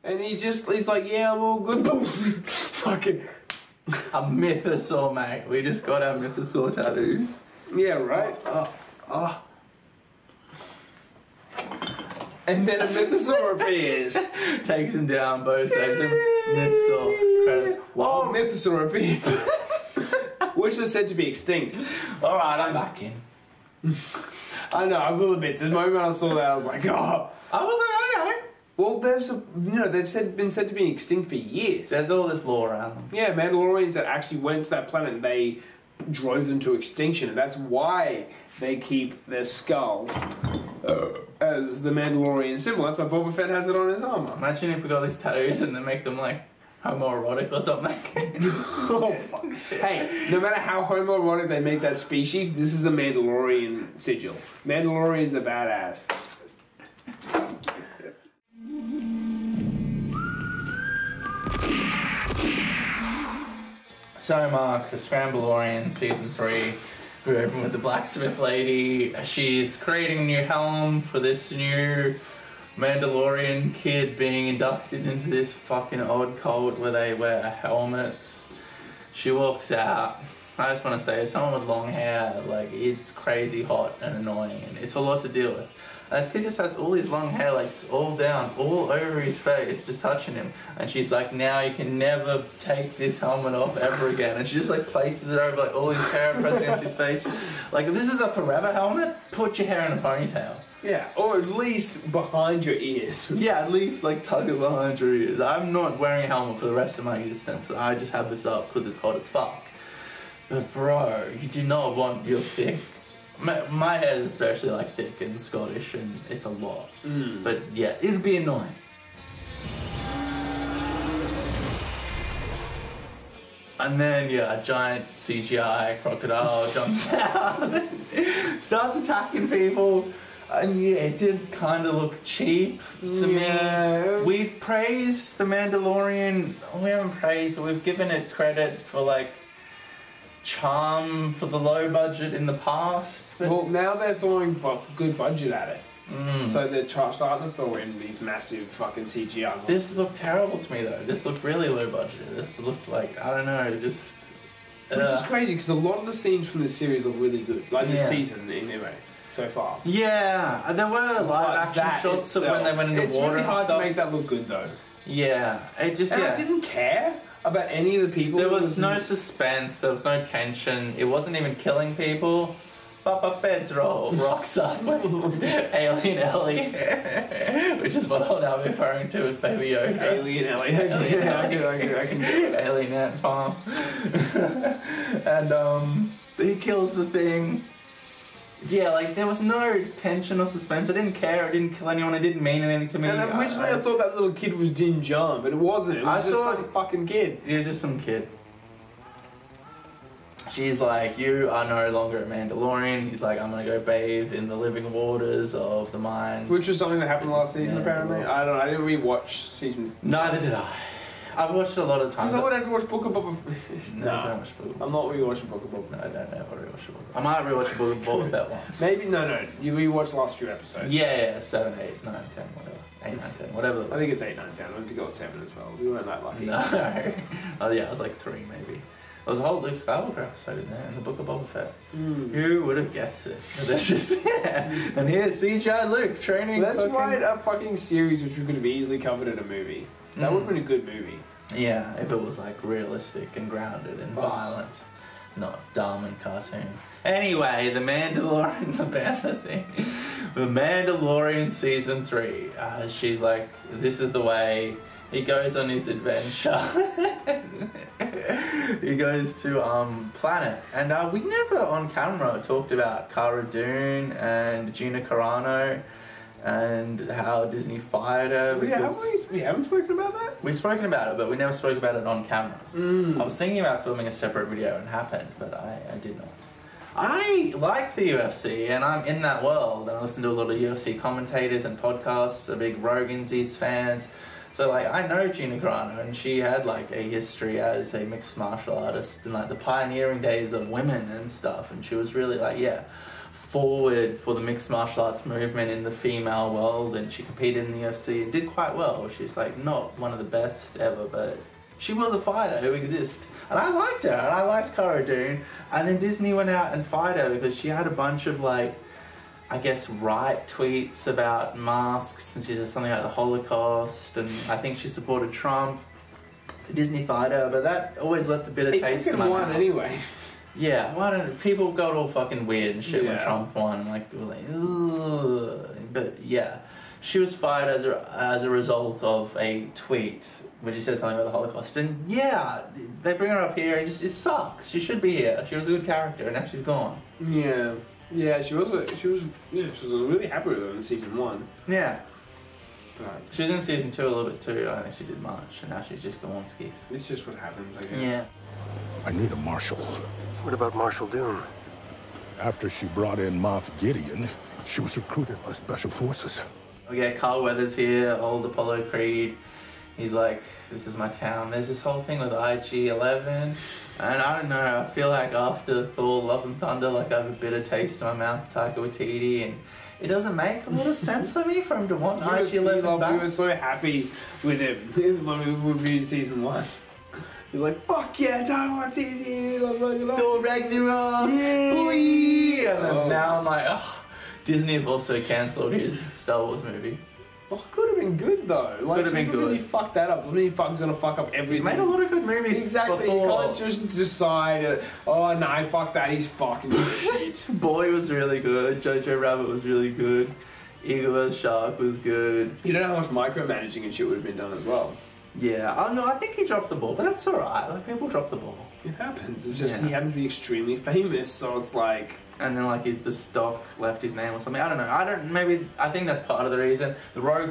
And he's like, yeah, I'm all good. Fucking a mythosaur, mate. We just got our mythosaur tattoos. yeah, right. And then a mythosaur appears. Takes him down, Bo saves him. Mythosaur credits. Oh, mythosaur appears. Which is said to be extinct. Alright, I'm back in. I know, I will admit, the moment I saw that, I was like, oh. I was like, okay. Well, they've been said to be extinct for years. There's all this lore around them. Yeah, Mandalorians that actually went to that planet and they drove them to extinction, and that's why they keep their skull as the Mandalorian symbol. That's why Boba Fett has it on his armor. Imagine if we got these tattoos and then make them like homoerotic or something. Oh, fuck. Hey, no matter how homoerotic they make that species, this is a Mandalorian sigil. Mandalorians are badass. So, Mark, the Scramblorian Season 3, we open with the blacksmith lady. She's creating a new helm for this new Mandalorian kid being inducted into this fucking odd cult where they wear helmets. She walks out. I just want to say, as someone with long hair, like, it's crazy hot and annoying, and it's a lot to deal with. And this kid just has all his long hair, like, just all down, all over his face, just touching him. And she's like, now you can never take this helmet off ever again. And she just, like, places it over, like, all his hair pressing into his face. Like, if this is a forever helmet, put your hair in a ponytail. Yeah, or at least behind your ears. Yeah, at least, like, tug it behind your ears. I'm not wearing a helmet for the rest of my existence. I just have this up because it's hot as fuck. But, bro, you do not want your thick... My hair is especially like thick and Scottish, and it's a lot. But yeah, it'd be annoying. And then yeah, a giant CGI crocodile jumps out and starts attacking people. And yeah, it did kind of look cheap to me. We've praised The Mandalorian. We haven't praised, but we've given it credit for like charm for the low budget in the past. But well, now they're throwing good budget at it. So they're starting to throw in these massive fucking CGI. This looked terrible to me though. This looked really low budget. This looked like, I don't know, just... Which is crazy because a lot of the scenes from this series look really good. Like this season anyway, so far. Yeah, there were live action shots of when they went into it's water really hard and stuff. to make that look good though. Yeah, it just, and I didn't care about any of the people. There was no suspense, there was no tension, it wasn't even killing people. Papa Pedro rocks up with Alien Ellie, which is what I'll now be referring to as Baby Yoda. Alien Ellie. I can do it. Alien Ant Farm. And he kills the thing. Yeah, like there was no tension or suspense. I didn't care. I didn't kill anyone. It didn't mean anything to me. And originally I thought that little kid was Din Djarin, but it wasn't. It was just some fucking kid. Yeah, just some kid. She's like, you are no longer a Mandalorian. He's like, I'm gonna go bathe in the living waters of the mines. Which was something that happened last season, apparently. I don't know. I didn't rewatch season. Neither did I. I've watched it a lot of times. Because I would have to watch Book of Boba. No, I don't watch Book of Boba. I'm not rewatching Book of Boba. No, I don't know. I rewatch Book of Boba. I might rewatch Book of Boba Fett once. Maybe no. You rewatched last few episodes. Yeah, 7, 8, 9, 10, whatever. 8, 9, 10, whatever. I think it's 8, 9, 10. I think it got 7 as well. We weren't that lucky. No. Oh yeah, it was like 3 maybe. There was a whole Luke Skywalker episode in there, in the Book of Boba Fett. Who would have guessed it? That's just, yeah. And here's CGI Luke training. Let's write a fucking series which we could have easily covered in a movie. That would have been a good movie. Yeah, if it was like realistic and grounded and violent, not dumb and cartoon. Anyway, The Mandalorian, the Mandalorian Season 3. She's like, this is the way. He goes on his adventure. He goes to Planet, and we never on camera talked about Cara Dune and Gina Carano and how Disney fired her. We haven't spoken about that? We've spoken about it, but we never spoke about it on camera. I was thinking about filming a separate video and happened, but I did not. I like the UFC, and I'm in that world, and I listen to a lot of UFC commentators and podcasts, a big Rogan's fans. So like, I know Gina Carano, and she had like a history as a mixed martial artist in like the pioneering days of women and stuff, and she was really like, yeah, forward for the mixed martial arts movement in the female world, and she competed in the UFC and did quite well. She's like not one of the best ever, but she was a fighter who exists. And I liked her, and I liked Cara Dune. And then Disney went out and fired her because she had a bunch of like, I guess, right tweets about masks, and she said something about the Holocaust, and I think she supported Trump. So Disney fired her, but that always left a bit of taste in my mouth. Anyway. Yeah, why don't people got all fucking weird and shit when Yeah. Trump won, and like people were like, ugh. But yeah, she was fired as a result of a tweet when she said something about the Holocaust, and yeah, they bring her up here and just it sucks. She should be here. She was a good character, and now she's gone. Yeah, yeah, she was really happy with her in season 1. Yeah, But she was in season 2 a little bit too. I don't think she did much, and now she's just gone skis. it's just what happens, I guess. Yeah. I need a marshal. What about Marshal Dune? After she brought in Moff Gideon, she was recruited by Special Forces. We get Carl Weathers here, old Apollo Creed. He's like, this is my town. There's this whole thing with IG-11. And I don't know, I feel like after Thor, Love and Thunder, like I have a bitter taste in my mouth, Taika Waititi, and it doesn't make a lot of sense to me for him to want IG-11 back. We were so happy with him when we reviewed season 1. You're like, fuck yeah, Taika Waititi. Thor Ragnarok, boy! And then now I'm like, ugh. Disney have also cancelled his Star Wars movie. Oh, it could have been good though. Like, Could have been just because good. he fucked that up doesn't mean he's gonna fuck up everything. He's made a lot of good movies Exactly, before. you can't just decide, oh no, fuck that, he's fucking shit. Boy was really good, Jojo Rabbit was really good, Eagle vs. Shark was good. You don't know how much micromanaging and shit would have been done as well. Yeah, oh no, I think he dropped the ball, but that's alright, like people drop the ball. It happens, it's just Yeah. he happened to be extremely famous, so it's like... And then like the stock left his name or something, I don't know, I think that's part of the reason. The Rogue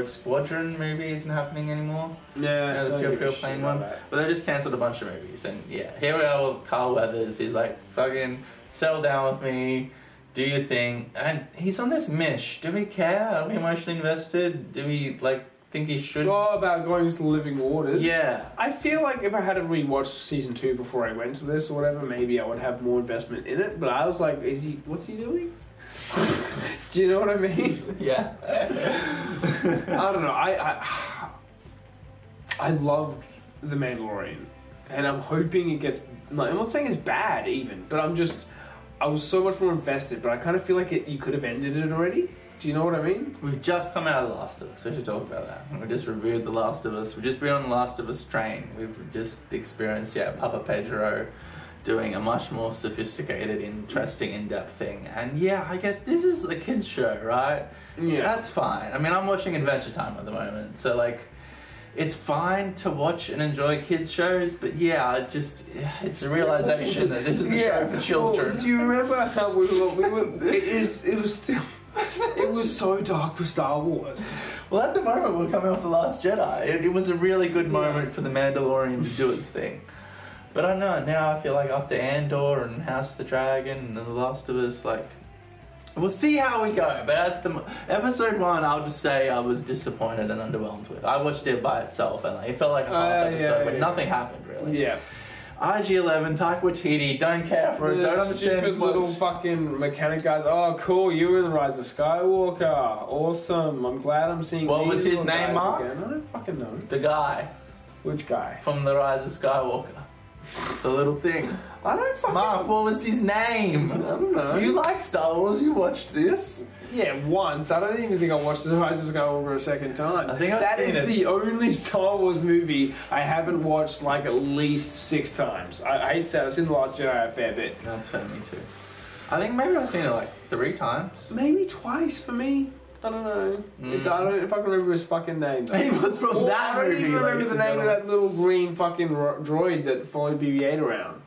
Squadron movie isn't happening anymore. Yeah, The Pure Plane one. But they just cancelled a bunch of movies, and yeah, here we are with Carl Weathers. He's like, fucking settle down with me, do your thing. And he's on this mish. Do we care? Are we emotionally invested? Do we like think he should? Oh, about going to the Living Waters. Yeah. I feel like if I had to rewatch season 2 before I went to this or whatever, maybe I would have more investment in it. But I was like, what's he doing? Do you know what I mean? Yeah. I don't know. I loved The Mandalorian, and I'm hoping it gets. Like, I'm not saying it's bad even, but I was so much more invested. But I kind of feel like you could have ended it already. Do you know what I mean? We've just come out of The Last of Us. We should talk about that. We just reviewed The Last of Us. We've just been on The Last of Us train. We've just experienced, Papa Pedro doing a much more sophisticated, interesting, in-depth thing. And yeah, I guess this is a kids show, right? Yeah. That's fine. I mean, I'm watching Adventure Time at the moment, so like, it's fine to watch and enjoy kids shows, but yeah, it's a realization that this is the show for children. Well, do you remember how we were it was so dark for Star Wars. Well, at the moment, we're coming off The Last Jedi. It was a really good moment for The Mandalorian to do its thing. But I don't know, now I feel like after Andor and House of the Dragon and The Last of Us, like, we'll see how we go. But at the episode 1, I'll just say I was disappointed and underwhelmed with. I watched it by itself, and like, it felt like a half episode, but nothing happened, really. Yeah. IG-11, Taika Waititi, don't care for it, don't understand stupid little fucking mechanic guys. Oh, cool, you were in The Rise of Skywalker. Awesome. I'm glad I'm seeing What was these his little name, guys Mark? again. I don't fucking know. The guy Which guy? from The Rise of Skywalker. The little thing. I don't fucking... Mark, what was his name? I don't know. You like Star Wars, you watched this. Yeah, once. I don't even think I watched The Rise of Skywalker a second time. I think I've That seen is it. the only Star Wars movie I haven't watched like at least 6 times. I hate to say it, I've seen The Last Jedi a fair bit. That's fair, me too. I think maybe I've seen it like 3 times. Maybe twice for me. I don't know. I don't fucking remember his fucking name. Though. He was from Or that I don't movie. even remember ladies the and name of gentlemen. that little green fucking droid that followed BB-8 around.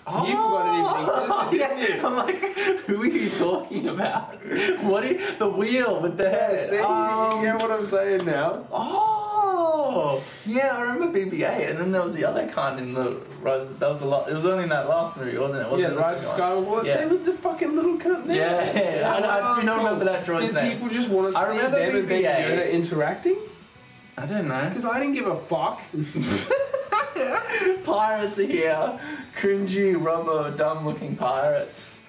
Oh, You forgot it even existed, didn't you? I'm like, who are you talking about? What? The wheel with the head. See? You get what I'm saying now? Oh, yeah, I remember BB-8, and then there was the other kind in the Rise. That was a lot. It was only in that last movie, wasn't it? Wasn't Yeah, it The Rise of Skywalker. Well, Yeah. same with the fucking little cunt there. Yeah, I do not remember that droid's Did name. people just want to I see remember them and Baby BB-8. Yoda interacting? I don't know. Because I didn't give a fuck. Pirates are here. Cringy, rubber, dumb-looking pirates.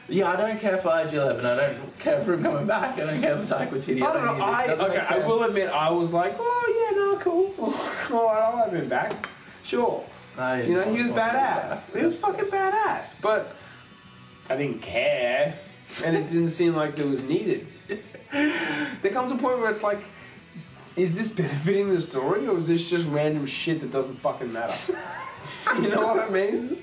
Yeah, I don't care for IG-11. I don't care for him coming back. I don't care for Taika Waititi. I don't know. I will admit, I was like, oh yeah, no, cool. Alright, I'll have him back. Sure. You know, he was badass. He was fucking badass. But I didn't care, and it didn't seem like it was needed. There comes a point where it's like, is this benefiting the story, or is this just random shit that doesn't fucking matter? You know what I mean?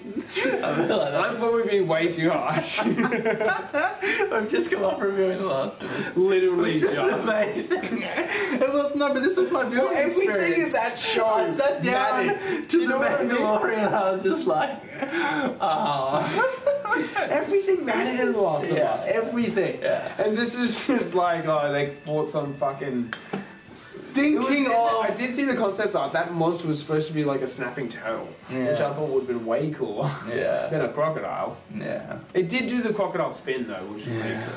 I'm probably being way too harsh. I've just come off reviewing The Last of Us. Literally, which was amazing. No, but this was my viewing experience. Everything in that show. I sat down to The Mandalorian and I was just like, oh. Everything mattered in The Last of Us. Everything. Yeah. And this is just like, oh, they fought some fucking... I did see the concept art. That monster was supposed to be like a snapping turtle, which I thought would have been way cooler than a crocodile. Yeah. It did do the crocodile spin though, which was pretty cool.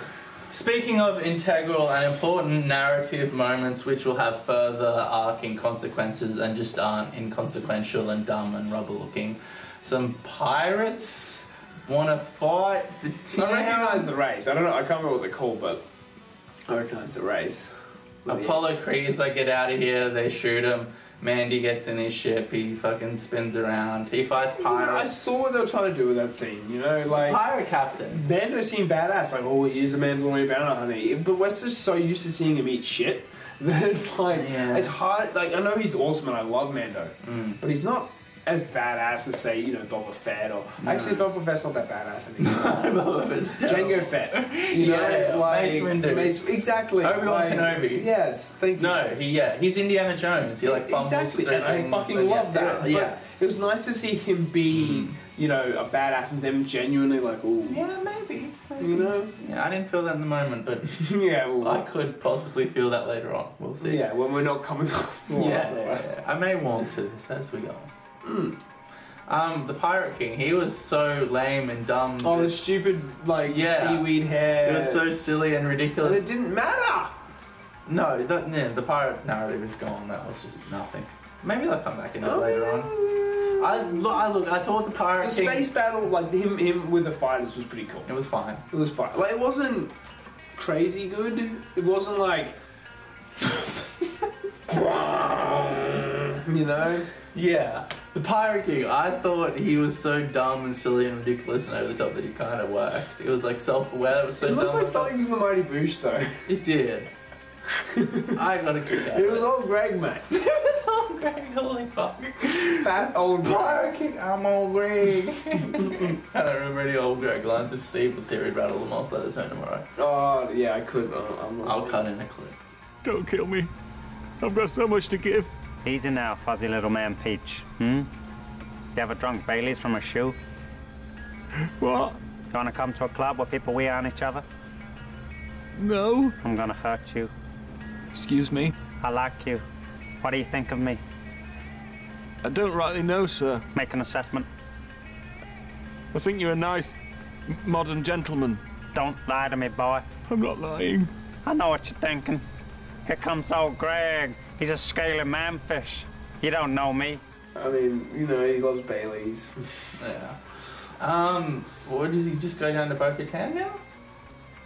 Speaking of integral and important narrative moments which will have further arcing consequences and just aren't inconsequential and dumb and rubber looking, some pirates want to fight the town. I recognise the race. I don't know. I can't remember what they're called, but I recognise the race. Apollo Kryze, they get out of here, they shoot him. Mandy gets in his ship, he fucking spins around, he fights pirates. I saw what they were trying to do with that scene, you know, like... The pirate captain. Mando seemed badass, like, oh, he is a Mandalorian bounty hunter. But we're just so used to seeing him eat shit that it's like, it's hard, like, I know he's awesome and I love Mando, but he's not as badass as, say, you know, Boba Fett or... Actually, Boba Fett's not that badass anymore. Boba Fett's Jango Fett. You know, like... Mace Windu. Exactly. Obi-Wan Kenobi. Yes, thank you. No, he's Indiana Jones. He, like, fumbles exactly, through and I things fucking love that. But yeah. it was nice to see him be, you know, a badass and them genuinely like, ooh. Yeah, maybe. You know? Yeah, I didn't feel that in the moment, but yeah, well, I could possibly feel that later on. We'll see. Yeah, when we're not coming off the last of us. I may warm to this as we go on. The Pirate King, he was so lame and dumb. Oh, the stupid, like, seaweed hair. It was so silly and ridiculous. And it didn't matter! No, the pirate narrative is gone. That was just nothing. Maybe they'll come back into it later on. I thought the Pirate King... The space battle, like, him with the fighters was pretty cool. It was fine. It was fine. Like, it wasn't crazy good. It wasn't like... you know? Yeah. The Pirate King, I thought he was so dumb and silly and ridiculous and over the top that he kind of worked. It was like self-aware, it was so dumb. It looked like something from the Mighty Boosh though. It did. I got a kick out. It was old Greg, mate. It was old Greg, holy fuck. Fat old Pirate King, I'm old Greg. I don't remember any old Greg lines. If Steve was here, he'd rattle them off. Let us know tomorrow. Oh, yeah, I could. I'll cut in a clip. Don't kill me. I've got so much to give. Easy now, fuzzy little man Peach. You ever drunk Baileys from a shoe? What? You wanna come to a club where people wee on each other? No. I'm gonna hurt you. Excuse me? I like you. What do you think of me? I don't rightly know, sir. Make an assessment. I think you're a nice, modern gentleman. Don't lie to me, boy. I'm not lying. I know what you're thinking. Here comes old Greg. He's a scaly manfish. You don't know me. I mean, you know, he loves Baileys. Yeah. Or does he just go down to Bo-Katan now?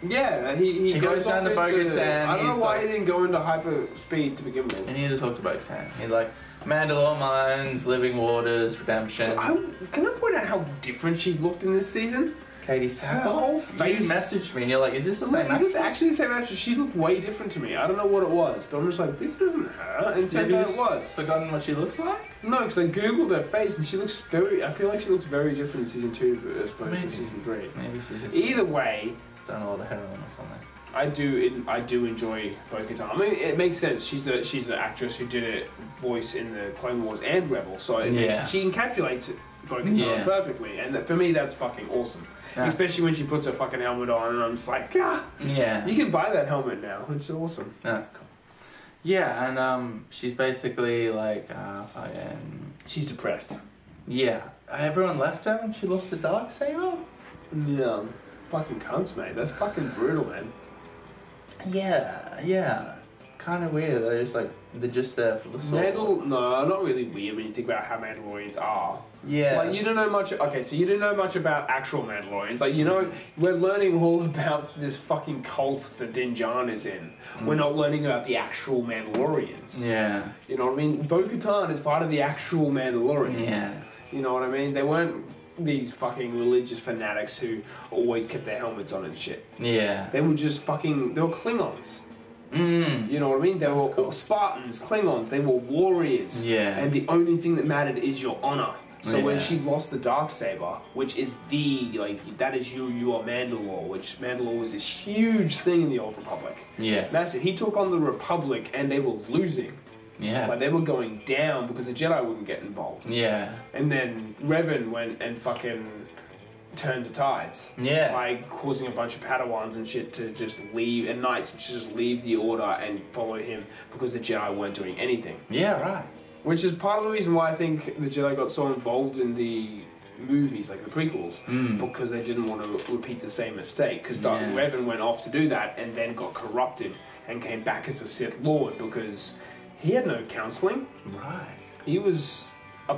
Yeah, he goes down to Bo-Katan. I don't know why he didn't go into hyper speed to begin with. And he just talked to Bo-Katan. He's like, Mandalore mines, living waters, redemption. So can I point out how different she looked in this season? Katie Her whole face. You messaged me and you're like, is this the same actress? Is this actually the same actress? She looked way different to me. I don't know what it was, but I'm just like, this isn't her. And it turns out it was. Forgotten what she looks like? No, because I googled her face and she looks very... I feel like she looks very different in season 2 as opposed to season 3. Maybe she's just... Either way... done a lot of heroin or something. I do enjoy Bo-Katan. I mean, it makes sense. She's the actress who did a voice in the Clone Wars and Rebels, so she encapsulates Bo-Katan perfectly. And for me, that's fucking awesome. Yeah. Especially when she puts her fucking helmet on, and I'm just like, yeah. You can buy that helmet now. It's awesome. That's cool. Yeah, and she's basically like, she's depressed. Yeah. Everyone left her and she lost the Darksaber? Yeah. Fucking cunts, mate. That's fucking brutal, man. Yeah. kind of weird. They're just there for the sword. No, not really weird when you think about how Mandalorians are. Yeah. Like, you don't know much... Okay, so you don't know much about actual Mandalorians. Like, you know, we're learning all about this fucking cult that Din Djarin is in. We're not learning about the actual Mandalorians. Yeah. You know what I mean? Bo-Katan is part of the actual Mandalorians. Yeah. You know what I mean? They weren't these fucking religious fanatics who always kept their helmets on and shit. Yeah. They were just fucking... They were Klingons. You know what I mean? They were cool. Spartans, Klingons, they were warriors. Yeah. And the only thing that mattered is your honor. So when Yeah. she lost the Darksaber, which is that is you are Mandalore, which Mandalore was this huge thing in the Old Republic. Yeah. Massive. He took on the Republic and they were losing. Yeah. Like, they were going down because the Jedi wouldn't get involved. Yeah. And then Revan went and fucking turned the tides. Yeah. By causing a bunch of Padawans and shit to just leave, and Knights to just leave the Order and follow him because the Jedi weren't doing anything. Yeah, right. Which is part of the reason why I think the Jedi got so involved in the movies, like the prequels, because they didn't want to repeat the same mistake. Because Revan went off to do that and then got corrupted and came back as a Sith Lord because he had no counseling. Right. He was a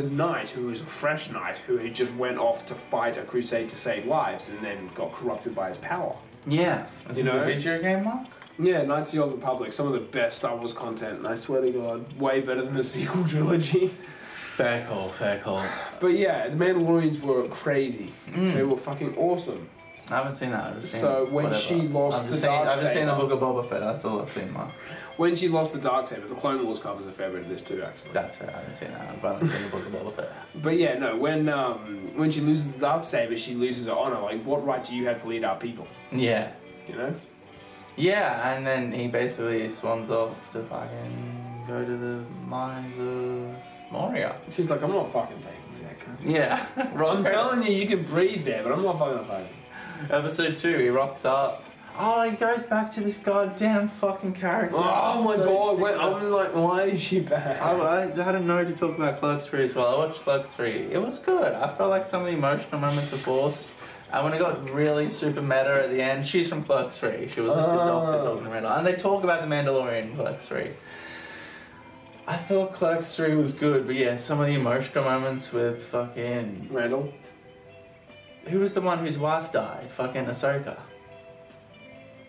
knight who was a fresh knight who had just went off to fight a crusade to save lives and then got corrupted by his power. Yeah. Is You this know? a video game, Mark? Yeah, Knights of the Old Republic, some of the best Star Wars content, and I swear to God, way better than the sequel trilogy. Fair call, fair call. But yeah, the Mandalorians were crazy. They were fucking awesome. I haven't seen that. I've just seen So when whatever. she lost the Darksaber... I've just seen the Book of Boba Fett, that's all I've seen, Mark. When she lost the Darksaber, the Clone Wars covers a fair bit of this too, actually. That's fair, I haven't seen that. I've only seen the Book of Boba Fett. But yeah, no, when she loses the Darksaber, she loses her honor. Like, what right do you have to lead our people? Yeah. You know? Yeah, and then he basically swans off to fucking go to the mines of Moria. She's like, I'm not fucking taking that cunt. Yeah. I'm telling you, you can breathe there, but I'm not fucking fighting. Episode 2, he rocks up. Oh, he goes back to this goddamn fucking character. Oh my So god, sick of I'm like, why is she back? I had a note to talk about Clerks 3 as well. I watched Clerks 3. It was good. I felt like some of the emotional moments were forced. And when it got really super meta at the end, she's from Clerks 3. She was like the doctor talking to Randall. And they talk about the Mandalorian in Clerks 3. I thought Clerks 3 was good, but yeah, some of the emotional moments with fucking... Randall? Who was the one whose wife died? Fucking Ahsoka.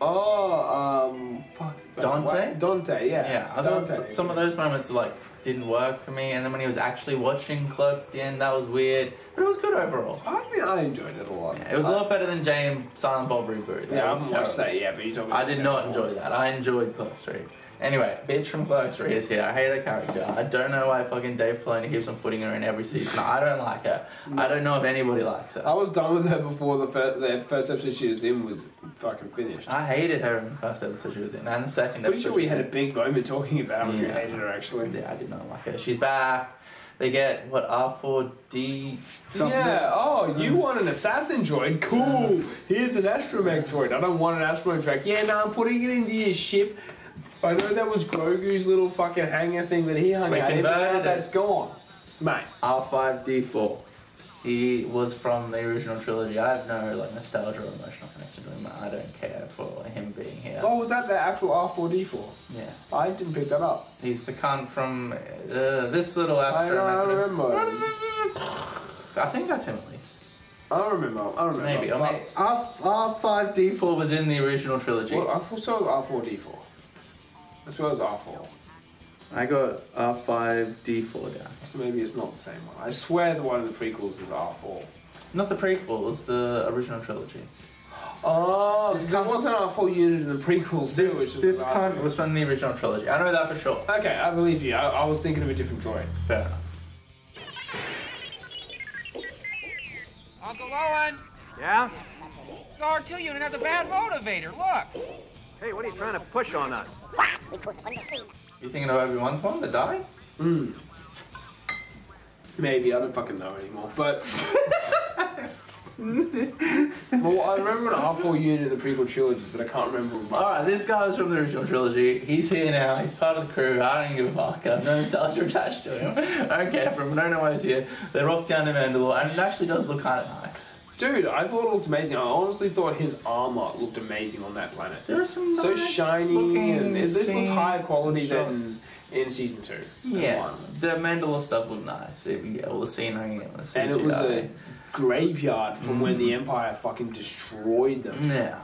Oh, fuck. Dante? What? Dante, yeah. Yeah, I thought some of those moments like didn't work for me, and then when he was actually watching Clerks at the end, that was weird. But it was good overall. I mean, I enjoyed it a lot. Yeah, it was a lot better than James Silent Bob reboot. Yeah, I haven't watched that yet, but you told me. I did not enjoy that. I enjoyed Clerks 3. Anyway, bitch from Clerks 3 is here. I hate her character. I don't know why fucking Dave Filoni keeps on putting her in every season. I don't like her. I don't know if anybody likes her. I was done with her before the first episode she was in was fucking finished. I hated her in the first episode she was in, and the second Pretty episode. sure we she had a was in. big moment talking about how much we Yeah. hated her, actually. Yeah, I did not like her. She's back. They get, what, R4D something? Yeah, oh, you want an assassin droid? Cool! Here's an astromech droid. I don't want an astromech droid. Yeah, no, I'm putting it into your ship. I know that was Grogu's little fucking hanger thing that he hung We out in, but now converted it. that's gone. Mate. R5D4. He was from the original trilogy. I have no like nostalgia or emotional connection to him. I don't care for him being here. Oh, was that the actual R4D4? Yeah. I didn't pick that up. He's the cunt from this little I remember. I think that's him at least. I remember. Maybe. But- I mean, R5D4 was in the original trilogy. Well, I thought so was R4D4. As well as R4. I got R5D4 down. So maybe it's not the same one. I swear the one in the prequels is R4. Not the prequels, the original trilogy. Oh, This there cunt- was an R4 unit in the prequels too, which This was cunt was from the original trilogy. I know that for sure. Okay, I believe you. I was thinking of a different droid. Fair enough. Uncle Owen! Yeah? The R2 unit has a bad motivator, look! Hey, what are you trying to push on us? You thinking of Obi-Wan's one that died? Maybe, I don't fucking know anymore. But well, I remember an R4 unit in the prequel trilogies, but I can't remember much. Alright, this guy was from the original trilogy. He's here now. He's part of the crew. I don't give a fuck. I have no nostalgia attached to him. I don't care for him. I don't know why he's here. They rock down to Mandalore, and it actually does look kind of nice. Dude, I thought it looked amazing. I honestly thought his armor looked amazing on that planet. There are some so nice shiny, and this looked scenes higher quality and than in season 2. Yeah, the Mandalore stuff looked nice. All the scenery and the CGI. And it was a graveyard from when the Empire fucking destroyed them. Yeah.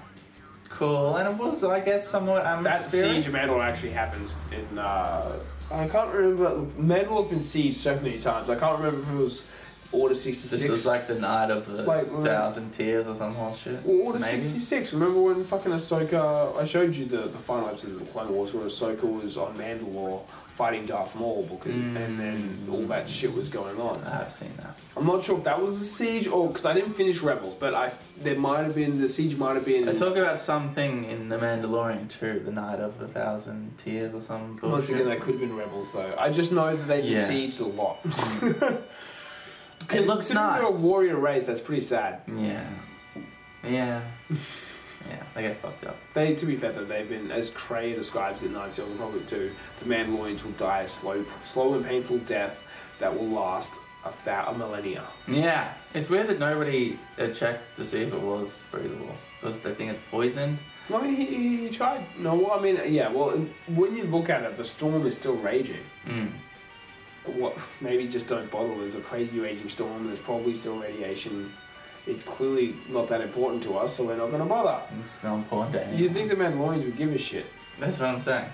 Cool, and it was, I guess, somewhat That atmospheric. siege of Mandalore actually happens in, I can't remember, Mandalore's been sieged so many times, I can't remember if it was Order 66. This was like the night of the Like, 1,000 Tears or some horse shit. Order maybe? 66, remember when fucking Ahsoka, I showed you the final episodes of the Clone Wars where Ahsoka was on Mandalore fighting Darth Maul, because, and then all that shit was going on. I have seen that. I'm not sure if that was a siege, or, because I didn't finish Rebels, but there might have been, the siege might have been... I talk about something in The Mandalorian too, the night of 1,000 Tears or some bullshit. Once again, that could have been Rebels, though. I just know that they've been sieged a lot. It looks nice. Considering they're a warrior race, that's pretty sad. Yeah. Yeah. Yeah, they get fucked up. To be fair, though, they've been, as Cray describes it in Knights of the Republic 2, the Mandalorians will die a slow and painful death that will last a millennia. Yeah. It's weird that nobody checked to see if it was breathable, because they think it's poisoned. I mean, he tried. No, I mean, yeah, well, when you look at it, the storm is still raging. Maybe just don't bother. There's a crazy raging storm, there's probably still radiation. It's clearly not that important to us, so we're not going to bother. It's not important to anyone. You'd think the Mandalorians would give a shit. That's what I'm saying.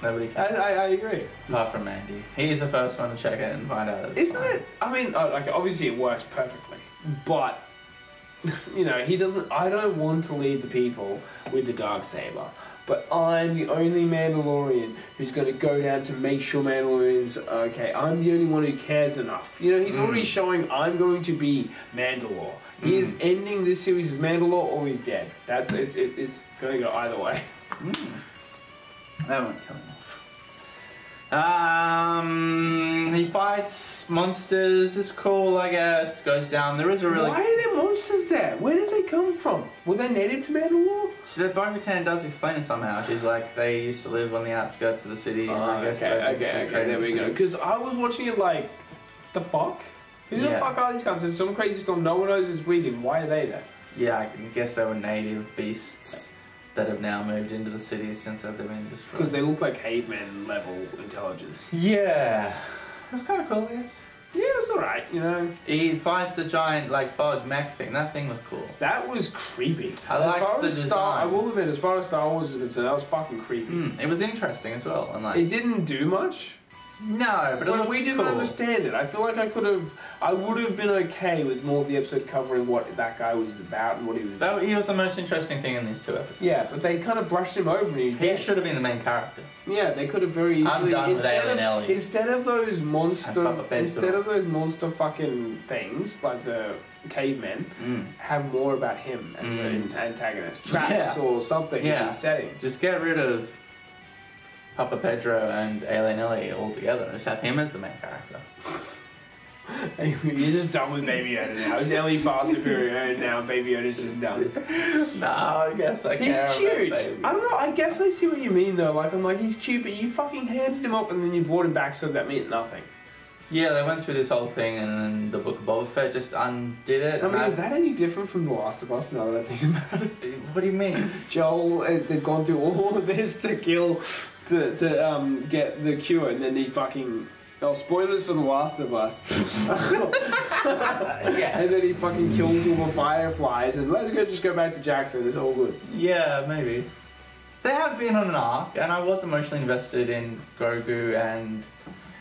Nobody can. I agree. Apart from Andy. He's the first one to check it and find out. Isn't it? I mean, like, obviously it works perfectly, but, you know, he doesn't... I don't want to lead the people with the Darksaber, but I'm the only Mandalorian who's going to go down to make sure Mandalorian's okay. I'm the only one who cares enough. You know, he's already showing I'm going to be Mandalore. He is ending this series as Mandalore or he's dead. It's going to go either way. That won't come off. He fights monsters. It's cool, I guess. Goes down. There is a really... Why are there monsters there? Where did they come from? Were they native to Mandalore? So Bo-Katan does explain it somehow. She's like, they used to live on the outskirts of the city. And I guess Okay, there we go. Because I was watching it like, the fuck? Who the fuck are these guys? There's some crazy storm. No one knows it's breathing. Why are they there? Yeah, I guess they were native beasts that have now moved into the city since they've been destroyed. Because they look like caveman level intelligence. Yeah. It's kind of cool, I guess. Yeah, it's alright, you know. He fights a giant, like, bug mech thing. That thing was cool. That was creepy. I liked the design. I will admit, as far as Star Wars is concerned, that was fucking creepy. It was interesting as well. And like, it didn't do much. No, but it looks we didn't cool. understand it. I feel like I would have been okay with more of the episode covering what that guy was about and what he was. He was the most interesting thing in these 2 episodes. Yeah, but they kind of brushed him over and he's dead. He should have been the main character. Yeah, they could have very easily. I'm done with Alien Ellie. Instead of those monster fucking things like the cavemen, have more about him as the antagonist, traps or something. In the setting. Just get rid of Papa Pedro and Alien Ellie all together and just have him as the main character. You're just done with Baby Yoda now. Is Ellie far superior and now Baby Yoda's just done? No, I guess I care. He's cute. About Baby. I don't know, I guess I see what you mean though. Like, I'm like, he's cute, but you fucking handed him off and then you brought him back so that meant nothing. Yeah, they went through this whole thing and then the Book of Boba Fett just undid it. I mean, is that any different from The Last of Us now that I think about it? What do you mean? Joel, they've gone through all of this to get the cure, and then he fucking... Oh, spoilers for The Last of Us. And then he fucking kills all the fireflies, and let's just go back to Jackson, it's all good. Yeah, maybe. They have been on an arc, and I was emotionally invested in Grogu and...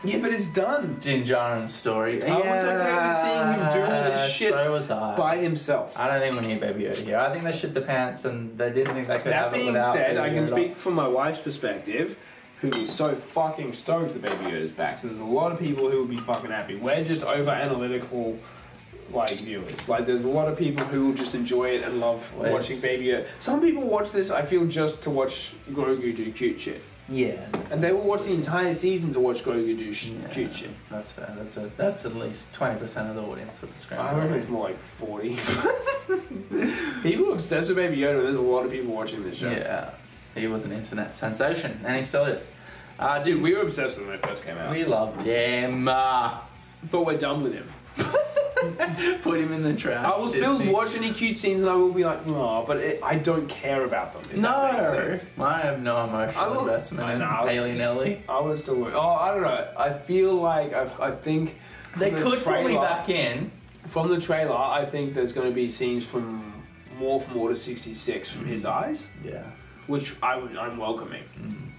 Yeah, but it's done. Din Djarin's story. I was okay with seeing him do all this shit so was I. by himself. I don't think we need Baby Yoda here. I think they shit the pants and they didn't think they could have it without That being said, Baby I can Yoda. speak from my wife's perspective, who is so fucking stoked that Baby Yoda's back. So there's a lot of people who would be fucking happy. We're just over-analytical, like, viewers. Like, there's a lot of people who will just enjoy it and love watching Baby Yoda. Some people watch this, I feel, just to watch Grogu do cute shit. Yeah. And they will watch the entire season to watch Grogu do cute shit. That's fair. That's at least 20% of the audience for the screen. I reckon it's more like 40. People are obsessed with Baby Yoda. There's a lot of people watching this show. Yeah. He was an internet sensation, and he still is. Dude, we were obsessed with him when it first came out. We loved him. But we're done with him. Put him in the trash. I will still watch any cute scenes and I will be like, no, but I don't care about them. If that makes sense. I have no emotional investment in Alien Ellie. I would still watch. Oh, I don't know. I feel like, I think... They could put me back in. From the trailer, I think there's going to be scenes from Order 66 from his eyes. Yeah. Which I'm welcoming.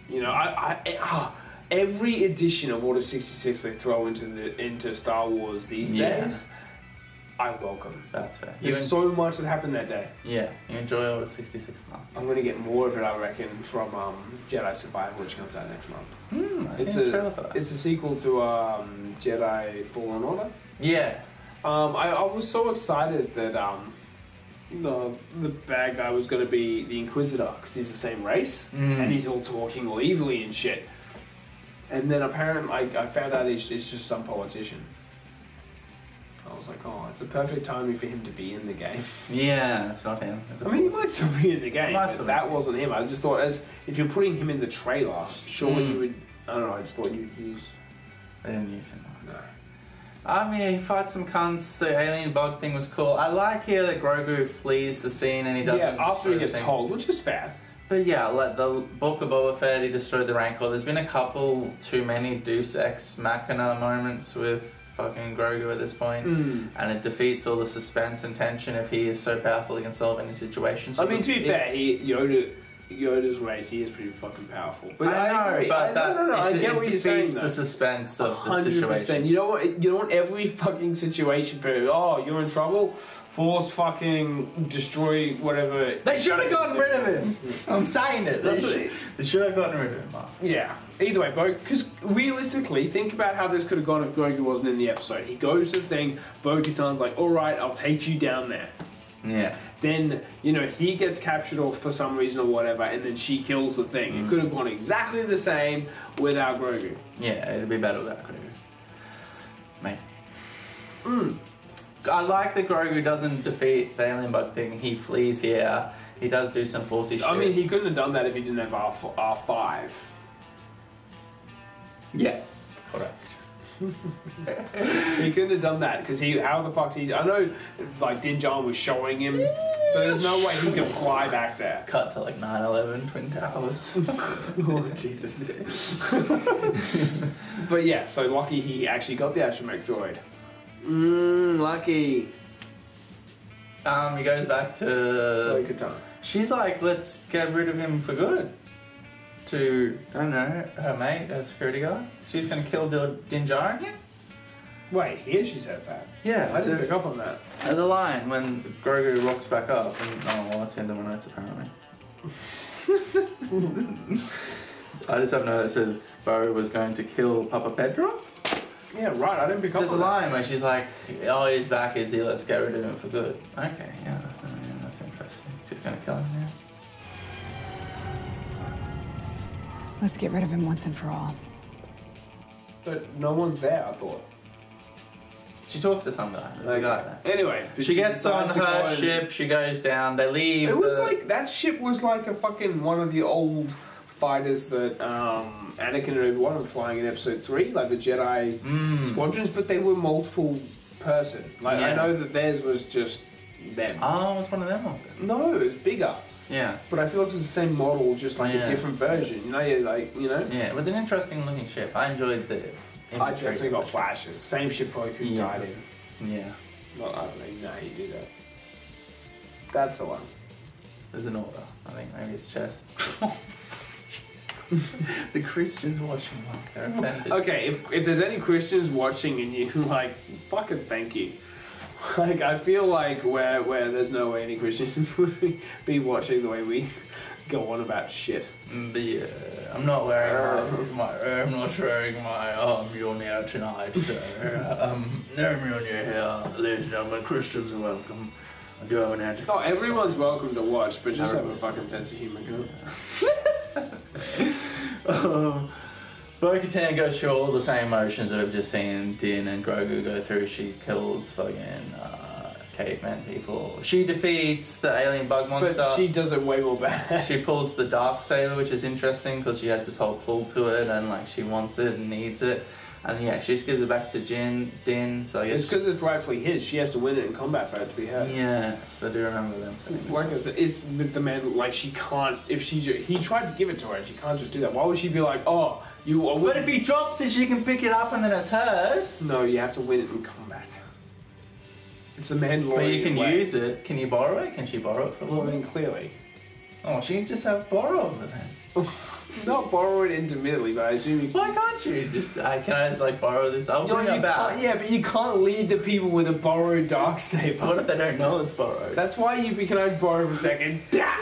You know, every edition of Order 66 they throw into Star Wars these days, I welcome. That's fair. There's so much that happened that day. Yeah, you enjoy Order 66 month. I'm going to get more of it, I reckon, from Jedi Survivor, which comes out next month. It's a sequel to Jedi Fallen Order. Yeah. I was so excited that the bad guy was going to be the Inquisitor because he's the same race and he's all talking all evilly and shit. And then apparently I found out it's just some politician. I was like, oh, it's a perfect timing for him to be in the game. Yeah, it's not him. I mean, he might still be in the game, but that wasn't him. I just thought, if you're putting him in the trailer, surely you would... I don't know, I just thought you'd use... I didn't use him. No. I mean, he fights some cunts. The alien bug thing was cool. I like here that Grogu flees the scene and he doesn't... Yeah, after he gets told, which is fair. But yeah, like the Book of Boba Fett, he destroyed the Rancor. There's been a couple too many Deus Ex Machina moments with fucking Grogu at this point, and it defeats all the suspense and tension if he is so powerful he can solve any situation. So I mean, to be fair, Yoda's race, he is pretty fucking powerful. But I know, but I get what you're saying. Defeats the suspense of the situation. You know what? Every fucking situation for you're in trouble. Force fucking destroy whatever. They should have gotten rid of him. I'm saying it. They should have gotten rid of him. Yeah. Either way, because realistically, think about how this could have gone if Grogu wasn't in the episode. He goes to the thing. Bo-Katan's like, "All right, I'll take you down there." Yeah. Then, he gets captured or for some reason or whatever, and then she kills the thing. It could have gone exactly the same without Grogu. Yeah, it'd be better without Grogu. Maybe. I like that Grogu doesn't defeat the alien bug thing. He flees here. He does do some forcey shit. I mean, he couldn't have done that if he didn't have R5. Yes. Correct. He couldn't have done that because how the fuck's he? I know, like Din Djarin was showing him, but there's no way he could fly back there. Cut to like 9/11 Twin Towers. Oh Jesus! But yeah, so lucky he actually got the astromech droid. Lucky. He goes back to Bo-Katan. She's like, let's get rid of him for good. To, I don't know, her mate, her security guard. She's going to kill Din Djarin? Wait, here she says that. Yeah. I didn't pick up on that. There's a line when Grogu rocks back up, and that's the end of my notes apparently. I just have a note that says Bo was going to kill Papa Pedro. Yeah, right, I didn't pick up on that. There's a line where she's like, oh, he's back, is he? Let's get rid of him for good. Okay, yeah, that's interesting. She's going to kill him, yeah. Let's get rid of him once and for all. But no one's there, I thought. She talks to some guy. There's a guy there. Anyway, she gets on her ship, she goes down, they leave. It was like, that ship was like a fucking one of the old fighters that Anakin and Obi-Wan were flying in episode 3, like the Jedi squadrons, but they were multiple person. Like, I know that theirs was just them. Oh, it was one of them, was it? No, it was bigger. Yeah. But I feel like it was the same model, just like a different version. Yeah, it was an interesting looking ship. I enjoyed the I definitely got flashes. Same ship probably could guide in. Yeah. Well, I don't even know how you do that. That's the one. There's an order. I think maybe it's chest. The Christians watching, they're offended. Okay, if there's any Christians watching and you like, fucking thank you. Like, I feel like where there's no way any Christians would be watching the way we go on about shit. Yeah, I'm not wearing my mule tonight. No mule here, ladies and gentlemen. Christians are welcome. I do have an anti. Oh, everyone's welcome to watch, but just have a fucking sense of humour, go. Bo-Katan goes through all the same motions that we've just seen Din and Grogu go through. She kills fucking caveman people. She defeats the alien bug monster. But she does it way more badass. She pulls the dark saber, which is interesting because she has this whole pull to it and like she wants it and needs it. And yeah, she just gives it back to Din, so I guess... It's because it's rightfully his. She has to win it in combat for it to be hers. Yes, I do remember them saying this. Like I said, it's with the man, like she can't, if he tried to give it to her and she can't just do that. Why would she be like, oh, you are... But if he drops it, she can pick it up and then it's hers. No, you have to win it in combat. It's the Mandalorian But you can way. use it. Can you borrow it? Can she borrow it for a little I mean, bit? clearly. Oh, she can just have borrow of it then. Not borrow it intermittently, but I assume you can. Why can't you? Just, can I just like borrow this? I'll No, bring you it back. can't, yeah, but you can't lead the people with a borrowed darksaber. What if they don't know it's borrowed? That's why can I just borrow for a second? Yeah,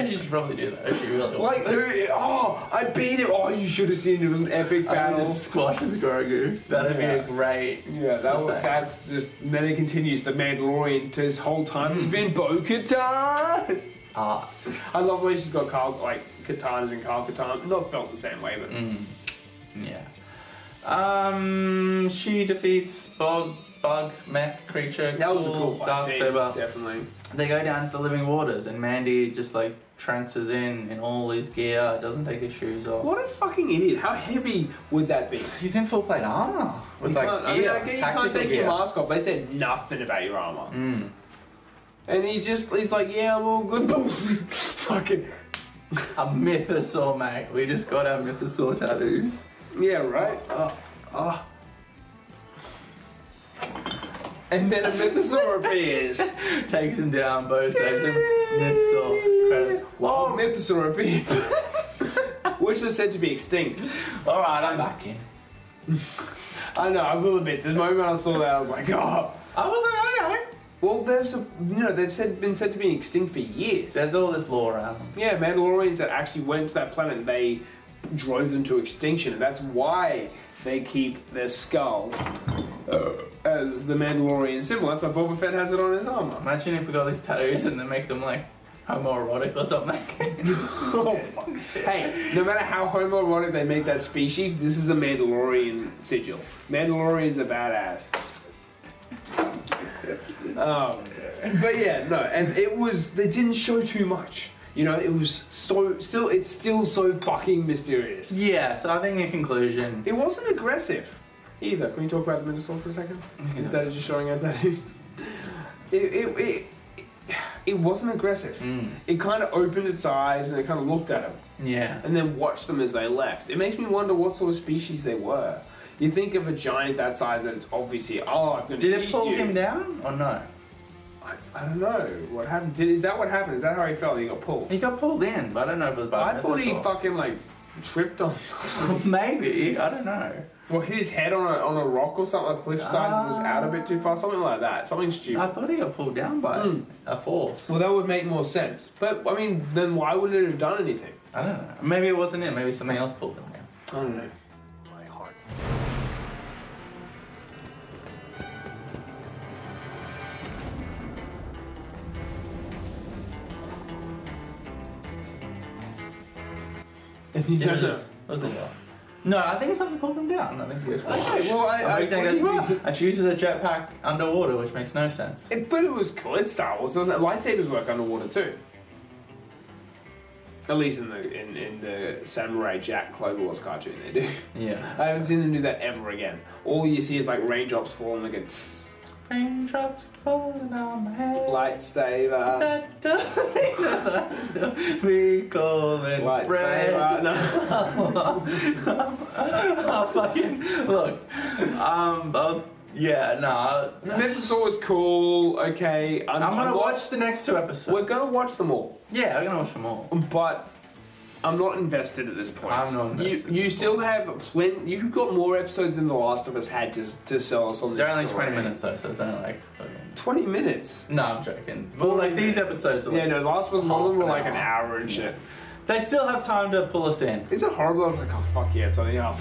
you should probably do that if you really want Like, I beat it. Oh, you should have seen it. It was an epic battle. just squashes Grogu. That'd be a great... Yeah, that's just... And then it continues. The Mandalorian to this whole time has been Bo-Katan. art. I love the way she's got katanas and Karga. Not spelled the same way, but... Yeah. She defeats bug mech creature. That was a cool fight scene, Darksaber. definitely. They go down to the living waters, and Mandy just like trances in all his gear. Doesn't take his shoes off. What a fucking idiot. How heavy would that be? He's in full plate armor with You like can't- gear. I get you can't tactical take gear. your mask off. They said nothing about your armor. And he's like, yeah, I'm all good. Fucking... A mythosaur, mate. We just got our mythosaur tattoos. Yeah, right? And then a mythosaur appears. Takes him down, Bo saves him. Mythosaur. Credits. Oh, mythosaur appears. Which is said to be extinct. Alright, I'm back in. I know, I will admit, the moment I saw that, I was like, oh. I was like, okay. Well, they've been said to be extinct for years. There's all this lore around them. Yeah, Mandalorians that actually went to that planet, they drove them to extinction, and that's why they keep their skull as the Mandalorian symbol. That's why Boba Fett has it on his armor. Imagine if we got these tattoos and then make them like homoerotic or something. Oh, fuck. Hey, no matter how homoerotic they make that species, this is a Mandalorian sigil. Mandalorians are badass. But yeah, no, and they didn't show too much. You know, it was it's still so fucking mysterious. Yeah, so I think in conclusion... It wasn't aggressive either. Can we talk about the Mandalore for a second? Instead of just showing our tattoos. It wasn't aggressive. It kind of opened its eyes and it kind of looked at them. Yeah. And then watched them as they left. It makes me wonder what sort of species they were. You think of a giant that size that it's obviously, I'm going to eat you. Did it pull him down or no? I don't know what happened. Is that what happened? Is that how he felt? He got pulled? He got pulled in, but I don't know if it was by I thought he mythosaur. fucking tripped on something. Maybe, I don't know. Or hit his head on a rock or something, a cliffside that was out a bit too far, something like that. Something stupid. I thought he got pulled down by a force. Well, that would make more sense. But, I mean, then why wouldn't it have done anything? I don't know. Maybe it wasn't it. Maybe something else pulled him down. I don't know. My heart. And you don't know. Was it? No, I think something pulled him down. I think he was Okay, well, and she uses a jetpack underwater, which makes no sense. But it was cool. It's Star Wars. Lightsabers work underwater too. At least in the Samurai Jack Clone Wars cartoon, they do. Yeah. I haven't seen them do that ever again. All you see is raindrops falling, like a tss. Raindrops falling on my head. Lightsaber. That doesn't mean that we call it Lightsaber. No. Oh, fucking look. Mythosaur was cool. Okay, I'm gonna watch the next 2 episodes. We're gonna watch them all, Yeah, we're gonna watch them all. but I'm not invested at this point. I'm not invested. You still have plenty. You've got more episodes than The Last of Us had to sell us on this. They're only story. 20 minutes though, so it's only like. 20 minutes. No, I'm joking. Well, like these episodes are like Yeah, no, The Last of Us more than were half like an hour and shit. They still have time to pull us in. Is it horrible? I was like, oh fuck yeah, it's only half.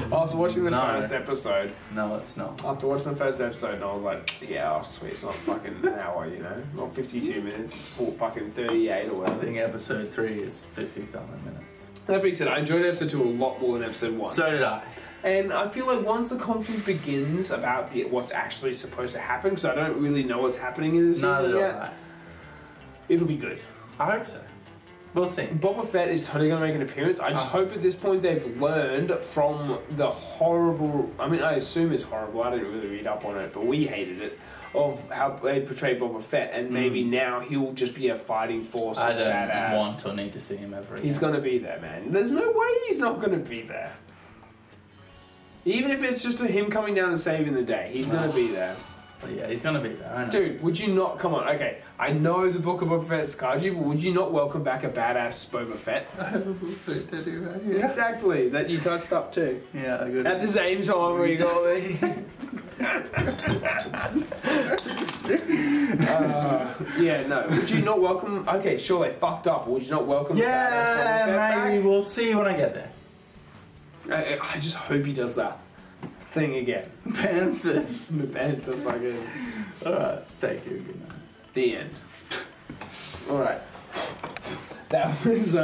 After watching the No. first episode, No, it's not. and I was like, yeah, oh sweet, it's not fucking an hour, you know, not 52 minutes, it's fucking 38 or I whatever. think episode 3 is 50-something minutes. That being said, I enjoyed episode 2 a lot more than episode 1. So did I. And I feel like once the conflict begins about what's actually supposed to happen, because I don't really know what's happening in this Neither season do yet, I. it'll be good. I hope so. We'll see. Boba Fett is totally going to make an appearance. I just hope at this point they've learned from the horrible... I mean, I assume it's horrible. I didn't really read up on it, but we hated it. Of how they portray Boba Fett, and maybe now he'll just be a fighting force. I don't badass. want or need to see him ever again. He's going to be there, man. There's no way he's not going to be there. Even if it's just him coming down and saving the day, he's going to be there. But yeah, he's going to be there, I know. Dude, would you not... Come on, okay. I know the Book of Boba Fett scarred you, but would you not welcome back a badass Boba Fett? I have a Boba Fett tattoo right here. Exactly, that you touched up too. Yeah, I got At the same time where you got me. Yeah, no. Would you not welcome... Okay, sure, they fucked up. Would you not welcome badass Boba Fett maybe back? we'll see when I get there. I just hope he does that thing again. Panthers. The Panthers fucking... Alright, thank you. Good night. The end. Alright. That was,